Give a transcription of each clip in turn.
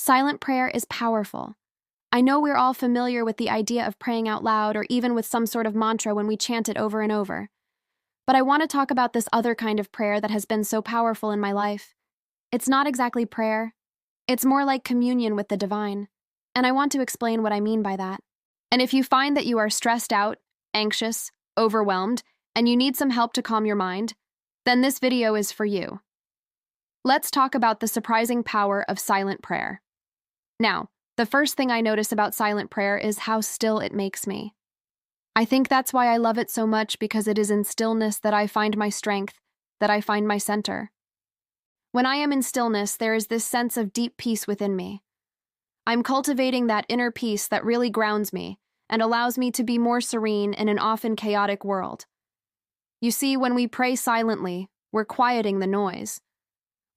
Silent prayer is powerful. I know we're all familiar with the idea of praying out loud or even with some sort of mantra when we chant it over and over. But I want to talk about this other kind of prayer that has been so powerful in my life. It's not exactly prayer. It's more like communion with the divine. And I want to explain what I mean by that. And if you find that you are stressed out, anxious, overwhelmed, and you need some help to calm your mind, then this video is for you. Let's talk about the surprising power of silent prayer. Now, the first thing I notice about silent prayer is how still it makes me. I think that's why I love it so much, because it is in stillness that I find my strength, that I find my center. When I am in stillness, there is this sense of deep peace within me. I'm cultivating that inner peace that really grounds me and allows me to be more serene in an often chaotic world. You see, when we pray silently, we're quieting the noise.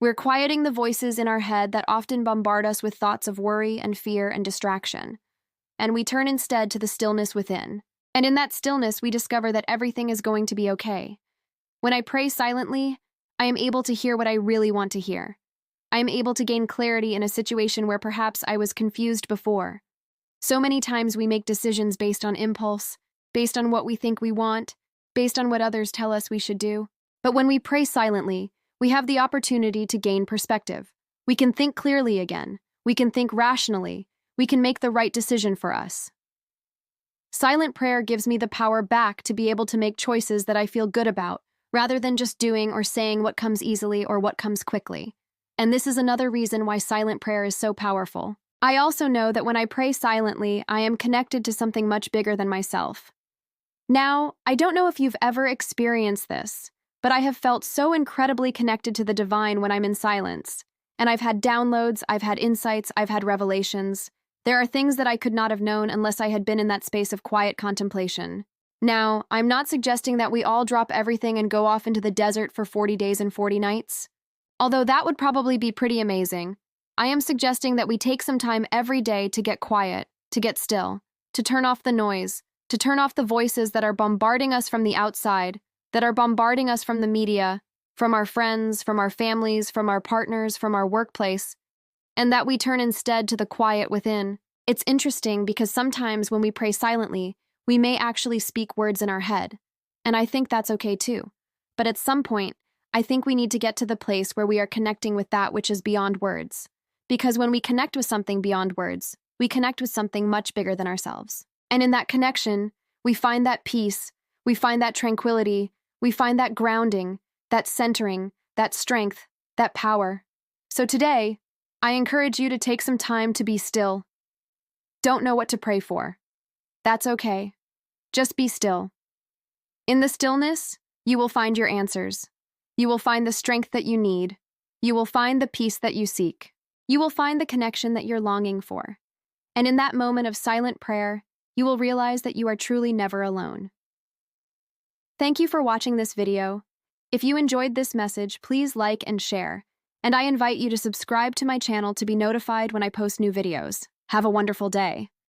We're quieting the voices in our head that often bombard us with thoughts of worry and fear and distraction. And we turn instead to the stillness within. And in that stillness, we discover that everything is going to be okay. When I pray silently, I am able to hear what I really want to hear. I am able to gain clarity in a situation where perhaps I was confused before. So many times we make decisions based on impulse, based on what we think we want, based on what others tell us we should do. But when we pray silently, we have the opportunity to gain perspective. We can think clearly again. We can think rationally. We can make the right decision for us. Silent prayer gives me the power back to be able to make choices that I feel good about, rather than just doing or saying what comes easily or what comes quickly. And this is another reason why silent prayer is so powerful. I also know that when I pray silently, I am connected to something much bigger than myself. Now, I don't know if you've ever experienced this, but I have felt so incredibly connected to the divine when I'm in silence. And I've had downloads, I've had insights, I've had revelations. There are things that I could not have known unless I had been in that space of quiet contemplation. Now, I'm not suggesting that we all drop everything and go off into the desert for 40 days and 40 nights. Although that would probably be pretty amazing, I am suggesting that we take some time every day to get quiet, to get still, to turn off the noise, to turn off the voices that are bombarding us from the outside, that are bombarding us from the media, from our friends, from our families, from our partners, from our workplace, and that we turn instead to the quiet within. It's interesting because sometimes when we pray silently, we may actually speak words in our head, and I think that's okay too. But at some point, I think we need to get to the place where we are connecting with that which is beyond words. Because when we connect with something beyond words, we connect with something much bigger than ourselves. And in that connection, we find that peace, we find that tranquility, we find that grounding, that centering, that strength, that power. So today, I encourage you to take some time to be still. Don't know what to pray for. That's okay. Just be still. In the stillness, you will find your answers. You will find the strength that you need. You will find the peace that you seek. You will find the connection that you're longing for. And in that moment of silent prayer, you will realize that you are truly never alone. Thank you for watching this video. If you enjoyed this message, please like and share. And I invite you to subscribe to my channel to be notified when I post new videos. Have a wonderful day.